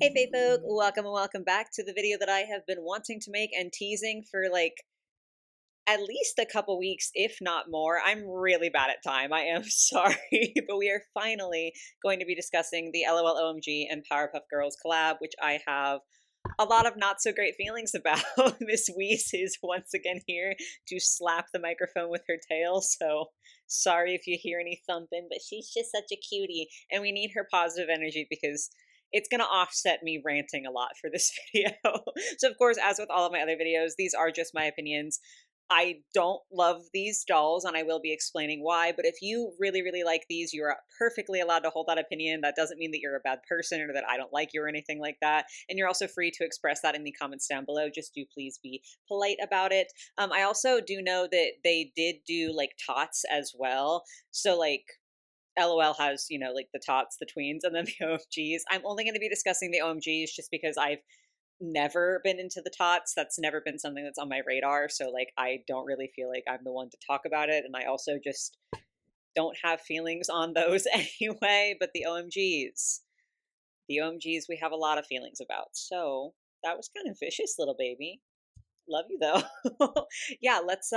Hey Fae folk, welcome and welcome back to the video that I have been wanting to make and teasing for like at least a couple weeks, if not more. I'm really bad at time. I am sorry, but we are finally going to be discussing the LOL OMG and Powerpuff Girls collab, which I have a lot of not so great feelings about. Miss Weiss is once again here to slap the microphone with her tail, so sorry if you hear any thumping, but she's just such a cutie, and we need her positive energy because it's going to offset me ranting a lot for this video. So, of course, as with all of my other videos, these are just my opinions. I don't love these dolls, and I will be explaining why. But if you really, really like these, you are perfectly allowed to hold that opinion. That doesn't mean that you're a bad person or that I don't like you or anything like that. And you're also free to express that in the comments down below. Just do please be polite about it. I also do know that they did do like tots as well. So like LOL has, like the tots, the tweens, and then the OMGs. I'm only going to be discussing the OMGs just because I've never been into the tots. That's never been something that's on my radar. So like I don't really feel like I'm the one to talk about it. And I also just don't have feelings on those anyway. But the OMGs we have a lot of feelings about. So that was kind of vicious, little baby. Love you though. Yeah, let's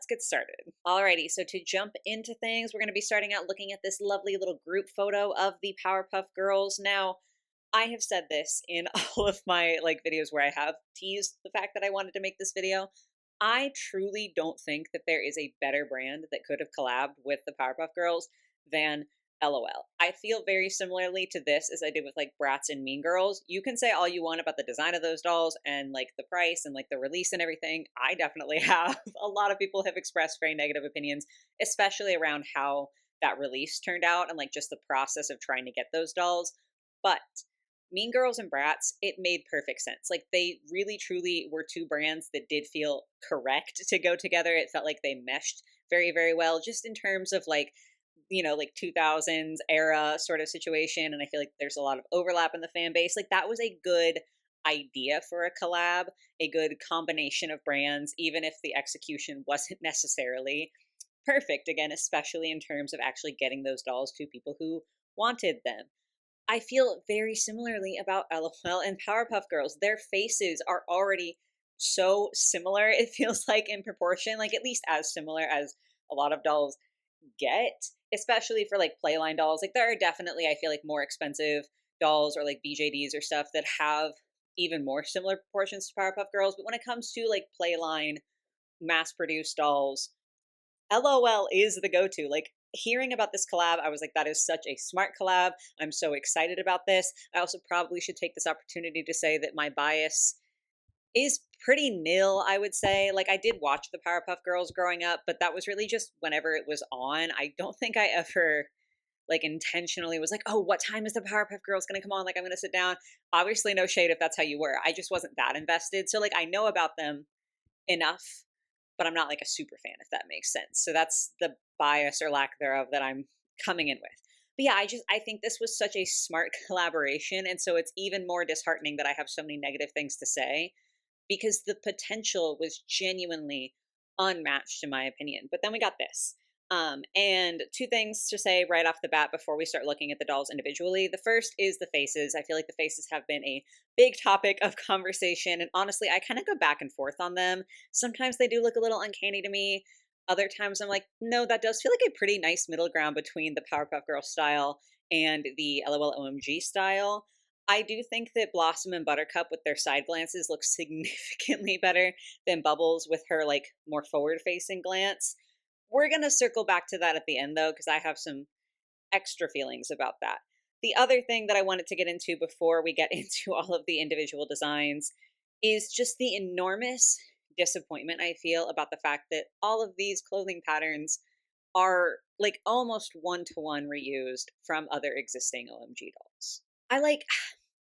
get started. Alrighty, so to jump into things, we're gonna be starting out looking at this lovely little group photo of the Powerpuff Girls. Now, I have said this in all of my like videos where I have teased the fact that I wanted to make this video. I truly don't think that there is a better brand that could have collabed with the Powerpuff Girls than LOL. I feel very similarly to this as I did with like Bratz and Mean Girls. You can say all you want about the design of those dolls and like the price and like the release and everything. I definitely have. A lot of people have expressed very negative opinions, especially around how that release turned out and like just the process of trying to get those dolls. But Mean Girls and Bratz, it made perfect sense. Like they really truly were two brands that did feel correct to go together. It felt like they meshed very, very well, just in terms of like, like 2000s era sort of situation. And I feel like there's a lot of overlap in the fan base. Like that was a good idea for a collab, a good combination of brands, even if the execution wasn't necessarily perfect. Again, especially in terms of actually getting those dolls to people who wanted them. I feel very similarly about LOL and Powerpuff Girls. Their faces are already so similar, it feels like, in proportion, like at least as similar as a lot of dolls get, especially for like Playline dolls. Like there are definitely, I feel like, more expensive dolls or like BJDs or stuff that have even more similar proportions to Powerpuff Girls. But when it comes to like Playline mass produced dolls, LOL is the go-to. Like hearing about this collab, I was like, that is such a smart collab. I'm so excited about this. I also probably should take this opportunity to say that my bias is pretty nil, I would say. Like I did watch the Powerpuff Girls growing up, but that was really just whenever it was on. I don't think I ever like intentionally was like, oh, what time is the Powerpuff Girls going to come on? Like I'm going to sit down. Obviously no shade if that's how you were. I just wasn't that invested. So like I know about them enough, but I'm not like a super fan, if that makes sense. So that's the bias or lack thereof that I'm coming in with. But yeah, I think this was such a smart collaboration. And so it's even more disheartening that I have so many negative things to say because the potential was genuinely unmatched in my opinion. But then we got this. And two things to say right off the bat before we start looking at the dolls individually. The first is the faces. I feel like the faces have been a big topic of conversation. And honestly, I kind of go back and forth on them. Sometimes they do look a little uncanny to me. Other times I'm like, no, that does feel like a pretty nice middle ground between the Powerpuff Girls style and the LOL OMG style. I do think that Blossom and Buttercup with their side glances look significantly better than Bubbles with her like more forward facing glance. We're going to circle back to that at the end, though, because I have some extra feelings about that. The other thing that I wanted to get into before we get into all of the individual designs is just the enormous disappointment I feel about the fact that all of these clothing patterns are like almost one-to-one reused from other existing OMG dolls.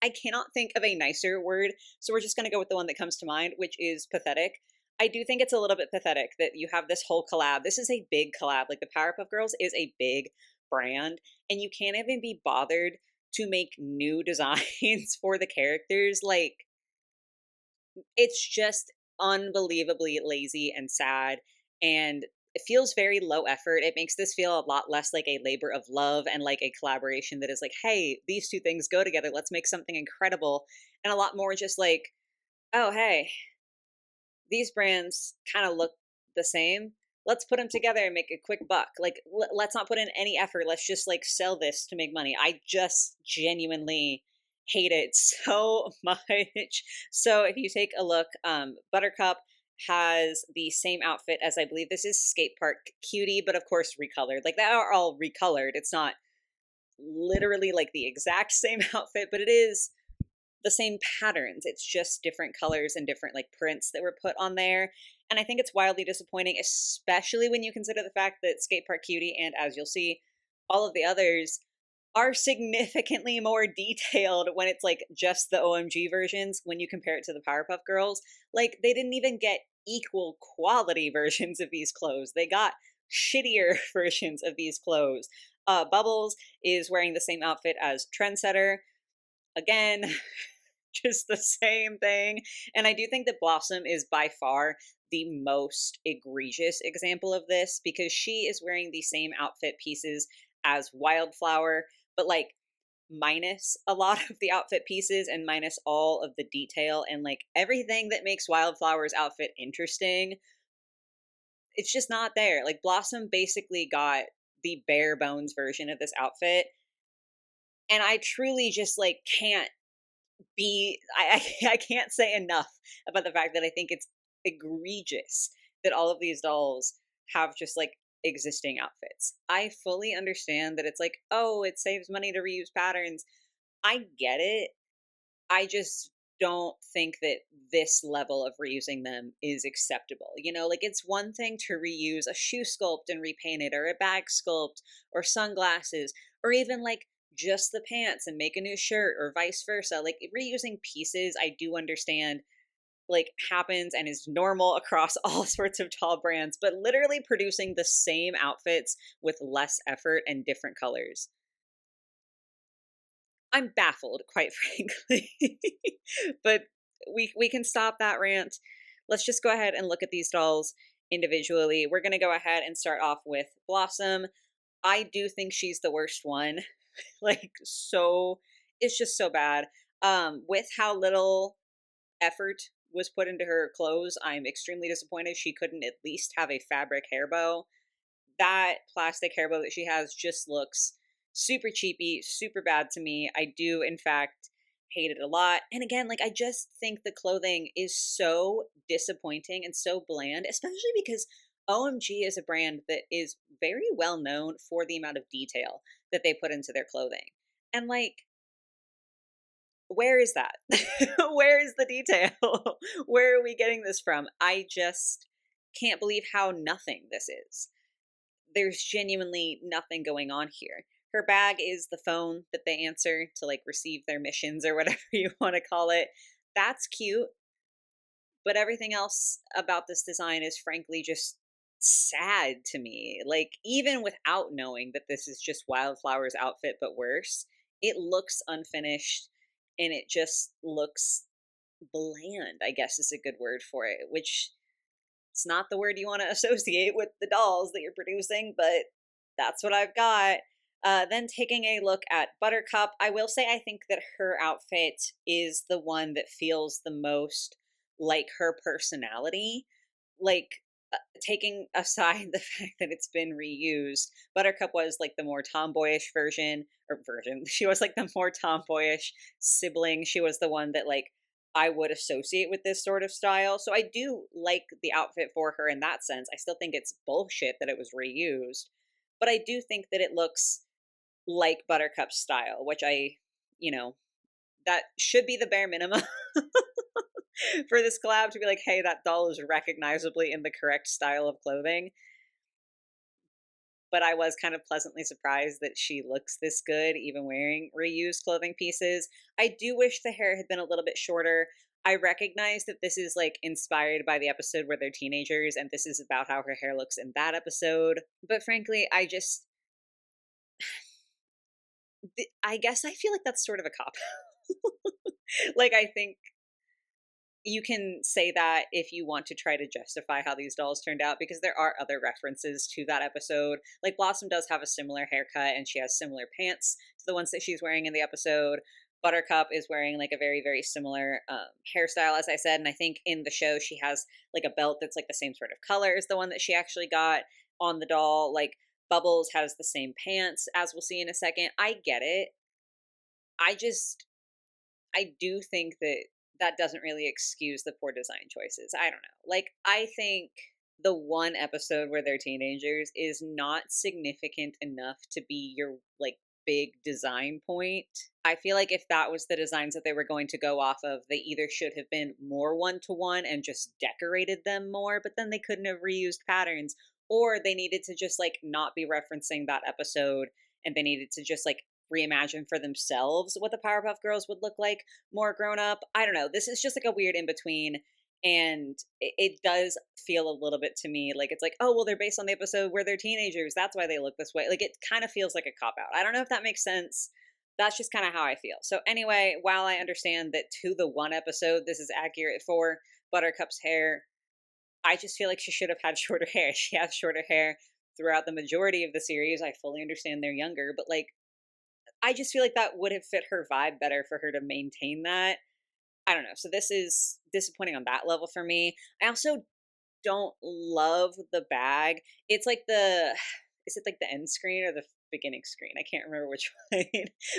I cannot think of a nicer word, so we're just going to go with the one that comes to mind, which is pathetic. I do think it's a little bit pathetic that you have this whole collab. This is a big collab. Like the Powerpuff Girls is a big brand, and you can't even be bothered to make new designs for the characters. Like, it's just unbelievably lazy and sad. And it feels very low effort. It makes this feel a lot less like a labor of love and like a collaboration that is like, hey, these two things go together. Let's make something incredible. And a lot more just like, oh, hey, these brands kind of look the same. Let's put them together and make a quick buck. Like, let's not put in any effort. Let's just like sell this to make money. I just genuinely hate it so much. So if you take a look, Buttercup has the same outfit as, I believe this is Skate Park Cutie, but of course recolored. Like, they are all recolored. It's not literally like the exact same outfit, but it is the same patterns. It's just different colors and different like prints that were put on there. And I think it's wildly disappointing, especially when you consider the fact that Skate Park Cutie and, as you'll see, all of the others are significantly more detailed when it's like just the OMG versions when you compare it to the Powerpuff Girls. Like, they didn't even get equal quality versions of these clothes. They got shittier versions of these clothes. Bubbles is wearing the same outfit as Trendsetter. Again, just the same thing. And I do think that Blossom is by far the most egregious example of this, because she is wearing the same outfit pieces as Wildflower, but like minus a lot of the outfit pieces and minus all of the detail and like everything that makes Wildflower's outfit interesting. It's just not there. Like, Blossom basically got the bare bones version of this outfit. And I truly just like can't I can't say enough about the fact that I think it's egregious that all of these dolls have just like existing outfits. I fully understand that it's like, oh, it saves money to reuse patterns. I get it. I just don't think that this level of reusing them is acceptable. You know, like, it's one thing to reuse a shoe sculpt and repaint it, or a bag sculpt, or sunglasses, or even like just the pants and make a new shirt, or vice versa. Like, reusing pieces, I do understand, like, happens and is normal across all sorts of tall brands, but literally producing the same outfits with less effort and different colors, I'm baffled, quite frankly. But we can stop that rant. Let's just go ahead and look at these dolls individually. We're going to go ahead and start off with Blossom. I do think she's the worst one. Like, so it's just so bad. With how little effort was put into her clothes, I'm extremely disappointed she couldn't at least have a fabric hair bow. That plastic hair bow that she has just looks super cheapy, super bad to me. I do, in fact, hate it a lot. And again, like, I just think the clothing is so disappointing and so bland, especially because OMG is a brand that is very well known for the amount of detail that they put into their clothing. And like, where is that? Where is the detail? Where are we getting this from? I just can't believe how nothing this is. There's genuinely nothing going on here. Her bag is the phone that they answer to like receive their missions or whatever you want to call it. That's cute, but everything else about this design is frankly just sad to me. Like, even without knowing that this is just Wildflower's outfit but worse, it looks unfinished and it just looks bland, I guess is a good word for it, which it's not the word you want to associate with the dolls that you're producing, but that's what I've got. Then taking a look at Buttercup, I will say I think that her outfit is the one that feels the most like her personality. Like, taking aside the fact that it's been reused, Buttercup was like the more tomboyish version. She was like the more tomboyish sibling. She was the one that like I would associate with this sort of style. So I do like the outfit for her in that sense. I still think it's bullshit that it was reused, but I do think that it looks like Buttercup's style, which you know, that should be the bare minimum for this collab, to be like, hey, that doll is recognizably in the correct style of clothing. But I was kind of pleasantly surprised that she looks this good, even wearing reused clothing pieces. I do wish the hair had been a little bit shorter. I recognize that this is like inspired by the episode where they're teenagers, and this is about how her hair looks in that episode. But frankly, I guess I feel like that's sort of a cop. Like, I think, you can say that if you want to try to justify how these dolls turned out, because there are other references to that episode. Like Blossom does have a similar haircut and she has similar pants to the ones that she's wearing in the episode. Buttercup is wearing like a very, very similar hairstyle, as I said. And I think in the show, she has like a belt that's like the same sort of color as the one that she actually got on the doll. Like Bubbles has the same pants, as we'll see in a second. I get it. I do think that that doesn't really excuse the poor design choices. I don't know. Like, I think the one episode where they're teenagers is not significant enough to be your, like, big design point. I feel like if that was the designs that they were going to go off of, they either should have been more one-to-one and just decorated them more, but then they couldn't have reused patterns, or they needed to just, like, not be referencing that episode, and they needed to just, like, reimagine for themselves what the Powerpuff Girls would look like more grown up. I don't know. This is just like a weird in between. And it does feel a little bit to me like it's like, oh, well, they're based on the episode where they're teenagers. That's why they look this way. Like it kind of feels like a cop out. I don't know if that makes sense. That's just kind of how I feel. So, anyway, while I understand that to the one episode, this is accurate for Buttercup's hair, I just feel like she should have had shorter hair. She has shorter hair throughout the majority of the series. I fully understand they're younger, but like, I just feel like that would have fit her vibe better for her to maintain that. I don't know. So this is disappointing on that level for me. I also don't love the bag. It's like is it like the end screen or the beginning screen? I can't remember which one.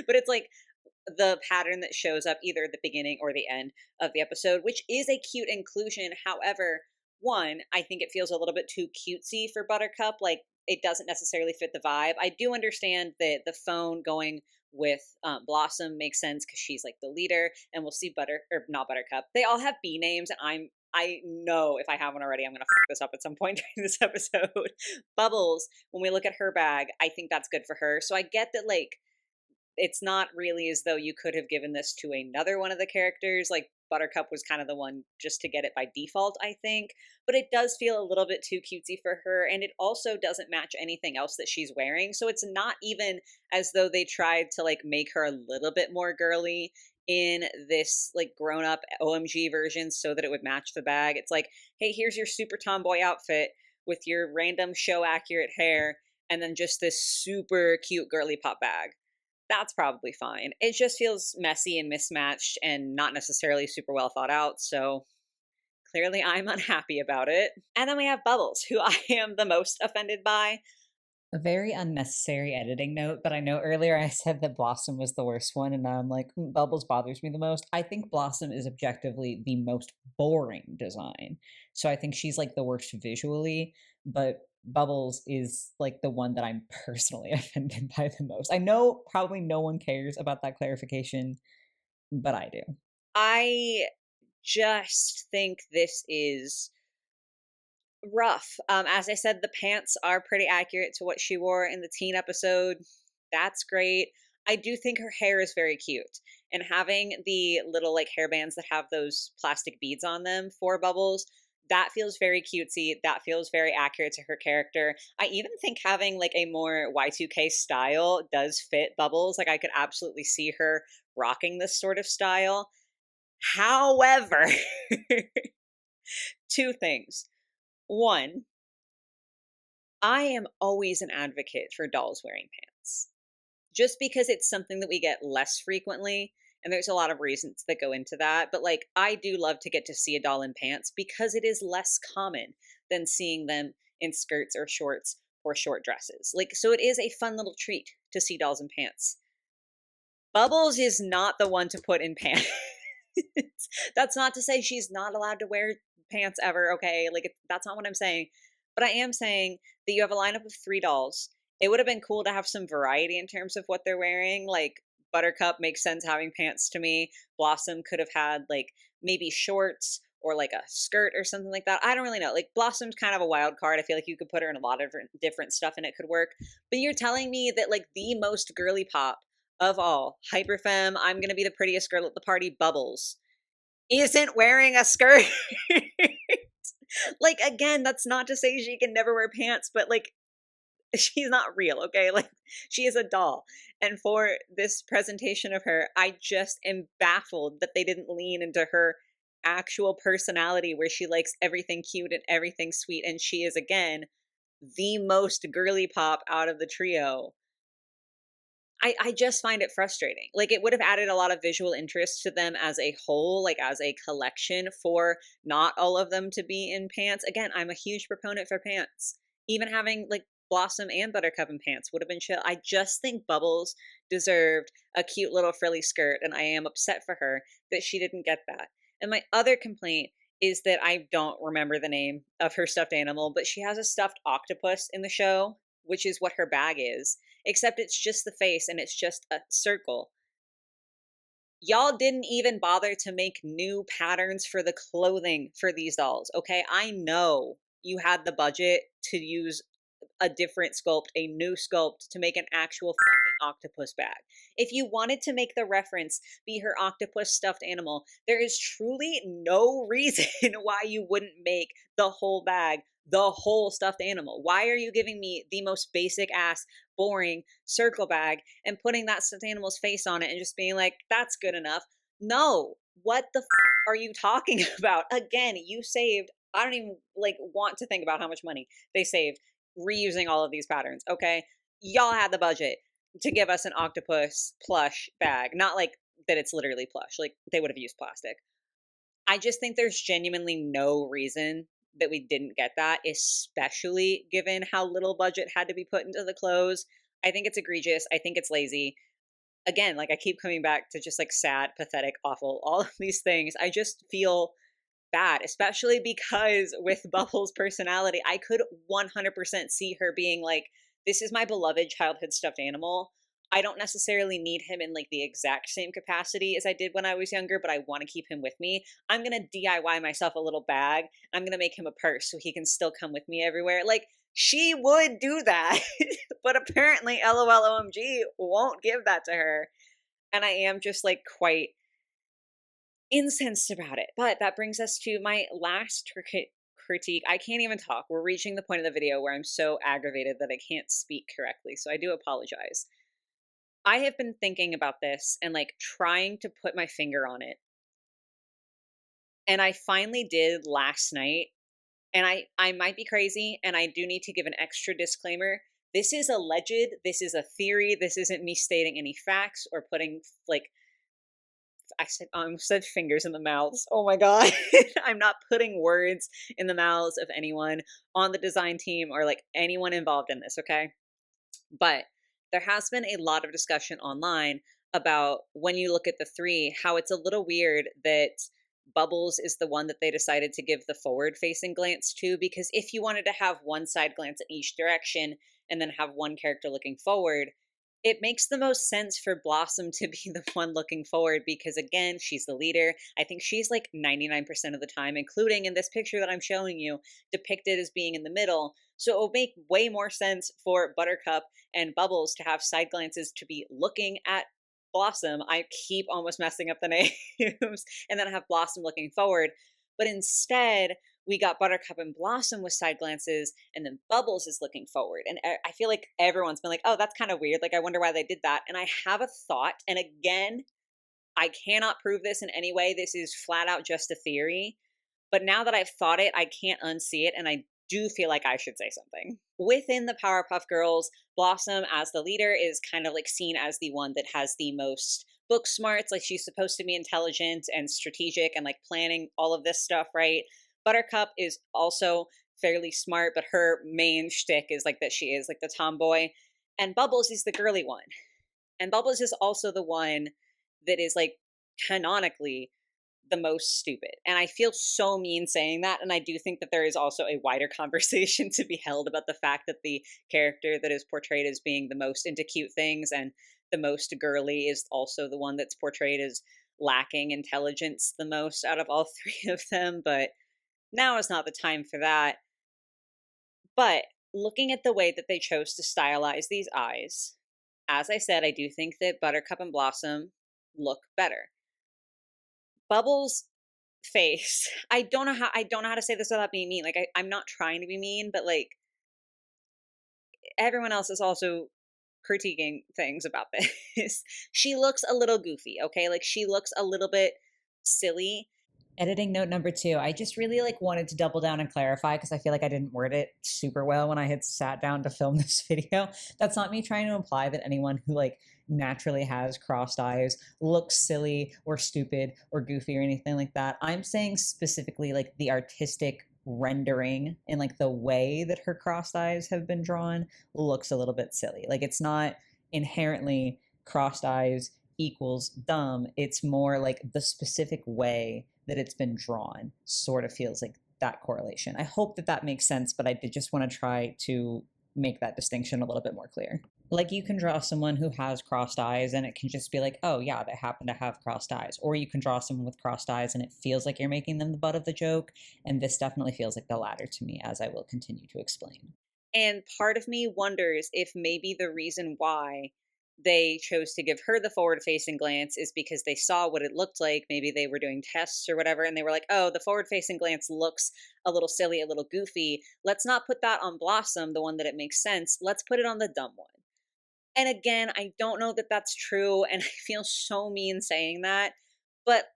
But it's like the pattern that shows up either at the beginning or the end of the episode, which is a cute inclusion. However, one, I think it feels a little bit too cutesy for Buttercup. Like it doesn't necessarily fit the vibe. I do understand that the phone going with Blossom makes sense because she's like the leader, and we'll see not Buttercup. They all have B names, and I know if I haven't already, I'm gonna fuck this up at some point during this episode. Bubbles, when we look at her bag, I think that's good for her. So I get that like it's not really as though you could have given this to another one of the characters. Like Buttercup was kind of the one just to get it by default, I think. But it does feel a little bit too cutesy for her, and it also doesn't match anything else that she's wearing. So it's not even as though they tried to like make her a little bit more girly in this like grown up OMG version so that it would match the bag. It's like, hey, here's your super tomboy outfit with your random show accurate hair and then just this super cute girly pop bag. That's probably fine. It just feels messy and mismatched and not necessarily super well thought out, so clearly I'm unhappy about it. And then we have Bubbles, who I am the most offended by. A very unnecessary editing note, but I know earlier I said that Blossom was the worst one, and now I'm like, Bubbles bothers me the most. I think Blossom is objectively the most boring design. So I think she's like the worst visually, but Bubbles is like the one that I'm personally offended by the most. I know probably no one cares about that clarification, but I do. I just think this is rough. As I said, the pants are pretty accurate to what she wore in the teen episode. That's great. I do think her hair is very cute. And having the little like hairbands that have those plastic beads on them for Bubbles, that feels very cutesy. That feels very accurate to her character. I even think having like a more Y2K style does fit Bubbles. Like I could absolutely see her rocking this sort of style. However, two things. One, I am always an advocate for dolls wearing pants. Just because it's something that we get less frequently, and there's a lot of reasons that go into that, but like I do love to get to see a doll in pants because it is less common than seeing them in skirts or shorts or short dresses. Like so it is a fun little treat to see dolls in pants. Bubbles is not the one to put in pants. That's not to say she's not allowed to wear pants ever, okay? Like, that's not what I'm saying. But I am saying that you have a lineup of three dolls. It would have been cool to have some variety in terms of what they're wearing. Like, Buttercup makes sense having pants to me. Blossom could have had, like, maybe shorts or like a skirt or something like that. I don't really know. Like, Blossom's kind of a wild card. I feel like you could put her in a lot of different stuff and it could work. But you're telling me that, like, the most girly pop of all, Hyperfemme, I'm going to be the prettiest girl at the party, Bubbles, isn't wearing a skirt. Like, again, that's not to say she can never wear pants, but like, she's not real, okay? Like, she is a doll. And for this presentation of her, I just am baffled that they didn't lean into her actual personality where she likes everything cute and everything sweet, and she is, again, the most girly pop out of the trio. I just find it frustrating. Like, it would have added a lot of visual interest to them as a whole, like, as a collection for not all of them to be in pants. Again, I'm a huge proponent for pants. Even having, like, Blossom and Buttercup in pants would have been chill. I just think Bubbles deserved a cute little frilly skirt, and I am upset for her that she didn't get that. And my other complaint is that I don't remember the name of her stuffed animal, but she has a stuffed octopus in the show, which is what her bag is, except it's just the face and it's just a circle. Y'all didn't even bother to make new patterns for the clothing for these dolls, okay? I know you had the budget to use a different sculpt, a new sculpt to make an actual fucking octopus bag. If you wanted to make the reference be her octopus stuffed animal, there is truly no reason why you wouldn't make the whole bag the whole stuffed animal. Why are you giving me the most basic ass, boring circle bag and putting that stuffed animal's face on it and just being like, that's good enough? No. What the fuck are you talking about? Again, you saved, I don't even like want to think about how much money they saved reusing all of these patterns, okay? Y'all had the budget to give us an octopus plush bag. Not like that it's literally plush, like they would have used plastic. I just think there's genuinely no reason that we didn't get that, especially given how little budget had to be put into the clothes. I think it's egregious. I think it's lazy. Again, like I keep coming back to just like sad, pathetic, awful, all of these things. I just feel bad, especially because with Bubbles' personality, I could 100% see her being like, this is my beloved childhood stuffed animal. I don't necessarily need him in like the exact same capacity as I did when I was younger, but I want to keep him with me. I'm going to DIY myself a little bag. I'm going to make him a purse so he can still come with me everywhere. Like, she would do that, but apparently LOL OMG won't give that to her. And I am just like quite incensed about it. But that brings us to my last critique. I can't even talk. We're reaching the point of the video where I'm so aggravated that I can't speak correctly. So I do apologize. I have been thinking about this and like trying to put my finger on it. And I finally did last night. And I might be crazy, and I do need to give an extra disclaimer. This is alleged. This is a theory. This isn't me stating any facts or putting like I almost said fingers in the mouths. Oh my god. I'm not putting words in the mouths of anyone on the design team or like anyone involved in this, okay? But there has been a lot of discussion online about when you look at the three, how it's a little weird that Bubbles is the one that they decided to give the forward facing glance to, because if you wanted to have one side glance in each direction and then have one character looking forward, it makes the most sense for Blossom to be the one looking forward because, again, she's the leader. I think she's like 99% of the time, including in this picture that I'm showing you, depicted as being in the middle. So it will make way more sense for Buttercup and Bubbles to have side glances to be looking at Blossom. I keep almost messing up the names. And then have Blossom looking forward. But instead, we got Buttercup and Blossom with side glances, and then Bubbles is looking forward. And I feel like everyone's been like, oh, that's kind of weird. Like, I wonder why they did that. And I have a thought. And again, I cannot prove this in any way. This is flat out just a theory. But now that I've thought it, I can't unsee it. And I do feel like I should say something. Within the Powerpuff Girls, Blossom, as the leader, is kind of like seen as the one that has the most book smarts. Like, she's supposed to be intelligent and strategic and like planning all of this stuff, right? Buttercup is also fairly smart, but her main shtick is like that she is like the tomboy. And Bubbles is the girly one. And Bubbles is also the one that is like canonically the most stupid. And I feel so mean saying that. And I do think that there is also a wider conversation to be held about the fact that the character that is portrayed as being the most into cute things and the most girly is also the one that's portrayed as lacking intelligence the most out of all three of them. But now is not the time for that. But looking at the way that they chose to stylize these eyes, as I said, I do think that Buttercup and Blossom look better. Bubbles' face, I don't know how to say this without being mean. Like, I'm not trying to be mean, but like everyone else is also critiquing things about this. She looks a little goofy, okay? Like, she looks a little bit silly. Editing note number two, I just really like wanted to double down and clarify because I feel like I didn't word it super well when I had sat down to film this video. That's not me trying to imply that anyone who like naturally has crossed eyes looks silly or stupid or goofy or anything like that. I'm saying specifically like the artistic rendering and like the way that her crossed eyes have been drawn looks a little bit silly. Like it's not inherently crossed eyes equals dumb. It's more like the specific way that it's been drawn sort of feels like that correlation. I hope that that makes sense, but I did just want to try to make that distinction a little bit more clear. Like you can draw someone who has crossed eyes and it can just be like, oh yeah, they happen to have crossed eyes. Or you can draw someone with crossed eyes and it feels like you're making them the butt of the joke. And this definitely feels like the latter to me, as I will continue to explain. And part of me wonders if maybe the reason why they chose to give her the forward facing glance is because they saw what it looked like. Maybe they were doing tests or whatever, and they were like, oh, the forward facing glance looks a little silly, a little goofy. Let's not put that on Blossom, the one that it makes sense. Let's put it on the dumb one. And again, I don't know that that's true, and I feel so mean saying that, but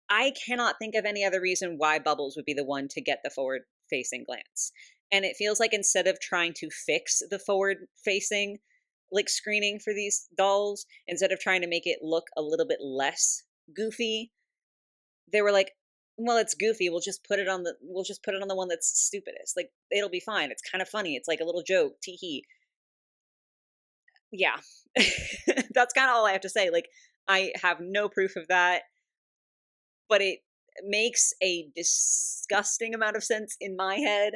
I cannot think of any other reason why Bubbles would be the one to get the forward facing glance. And it feels like instead of trying to fix the forward facing like screening for these dolls, instead of trying to make it look a little bit less goofy, they were like, well, it's goofy. We'll just put it on the one that's stupidest. Like it'll be fine. It's kind of funny. It's like a little joke. Tee hee. Yeah. That's kind of all I have to say. Like, I have no proof of that, but it makes a disgusting amount of sense in my head.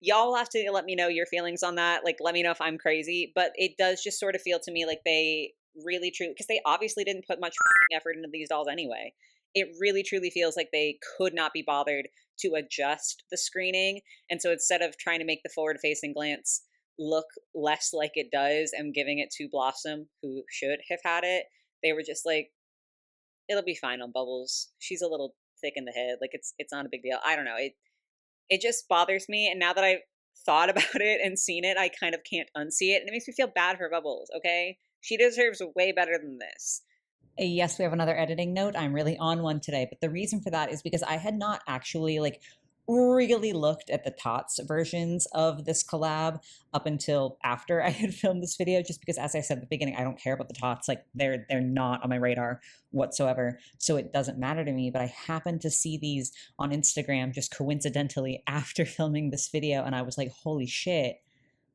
Y'all have to let me know your feelings on that. Like, let me know if I'm crazy, but it does just sort of feel to me like they really truly, because they obviously didn't put much fucking effort into these dolls anyway. It really truly feels like they could not be bothered to adjust the screening. And so instead of trying to make the forward facing glance look less like it does and giving it to Blossom, who should have had it, they were just like, it'll be fine on Bubbles. She's a little thick in the head. Like it's not a big deal. I don't know. It just bothers me. And now that I've thought about it and seen it, I kind of can't unsee it. And it makes me feel bad for Bubbles, okay? She deserves way better than this. Yes, we have another editing note. I'm really on one today, but the reason for that is because I had not actually like really looked at the tots versions of this collab up until after I had filmed this video, just because as I said at the beginning, I don't care about the tots. Like they're not on my radar whatsoever. So it doesn't matter to me, but I happened to see these on Instagram just coincidentally after filming this video, and I was like, holy shit,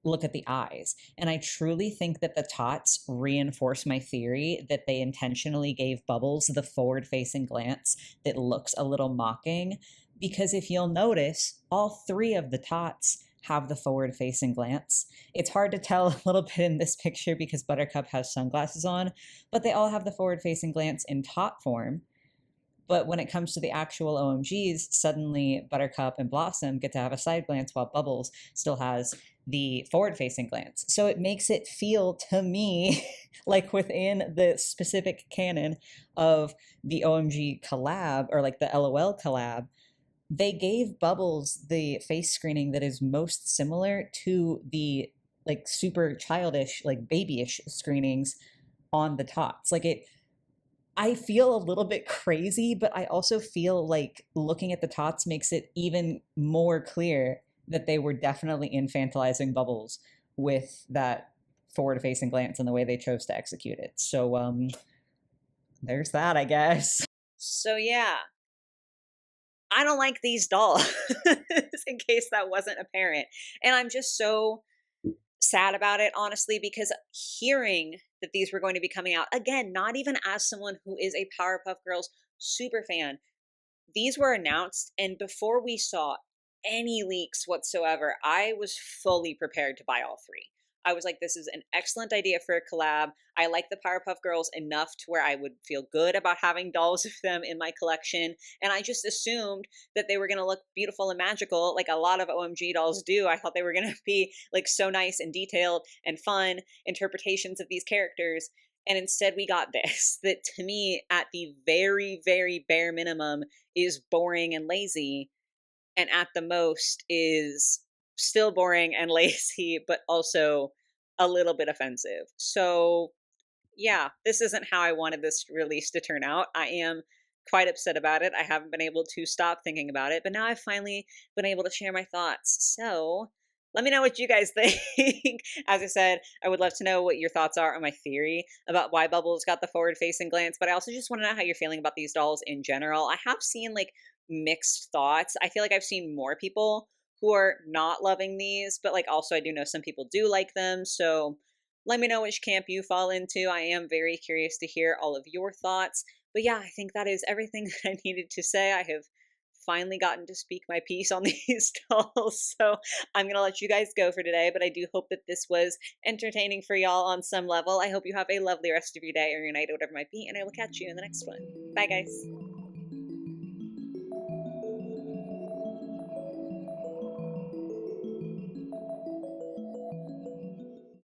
look at the eyes. And I truly think that the tots reinforce my theory that they intentionally gave Bubbles the forward facing glance that looks a little mocking. Because if you'll notice, all three of the tots have the forward facing glance. It's hard to tell a little bit in this picture because Buttercup has sunglasses on, but they all have the forward facing glance in tot form. But when it comes to the actual OMGs, suddenly Buttercup and Blossom get to have a side glance while Bubbles still has the forward facing glance. So it makes it feel to me like within the specific canon of the OMG collab or like the LOL collab, they gave Bubbles the face screening that is most similar to the like super childish, like babyish screenings on the tots. Like it, I feel a little bit crazy, but I also feel like looking at the tots makes it even more clear that they were definitely infantilizing Bubbles with that forward facing glance and the way they chose to execute it. So there's that, I guess. So yeah, I don't like these dolls, in case that wasn't apparent. And I'm just so sad about it, honestly, because hearing that these were going to be coming out, again, not even as someone who is a Powerpuff Girls super fan, these were announced, and before we saw any leaks whatsoever, I was fully prepared to buy all three. I was like, this is an excellent idea for a collab. I like the Powerpuff Girls enough to where I would feel good about having dolls of them in my collection. And I just assumed that they were going to look beautiful and magical like a lot of OMG dolls do. I thought they were going to be like so nice and detailed and fun interpretations of these characters. And instead we got this that to me at the very, very bare minimum is boring and lazy, and at the most is still boring and lazy, but also a little bit offensive. So yeah, this isn't how I wanted this release to turn out. I am quite upset about it. I haven't been able to stop thinking about it, but now I've finally been able to share my thoughts. So let me know what you guys think. As I said, I would love to know what your thoughts are on my theory about why Bubbles got the forward facing glance, but I also just want to know how you're feeling about these dolls in general. I have seen like mixed thoughts. I feel like I've seen more people who are not loving these, but like also I do know some people do like them. So let me know which camp you fall into. I am very curious to hear all of your thoughts. But yeah, I think that is everything that I needed to say. I have finally gotten to speak my piece on these dolls. So I'm going to let you guys go for today, but I do hope that this was entertaining for y'all on some level. I hope you have a lovely rest of your day or your night or whatever it might be, and I will catch you in the next one. Bye, guys.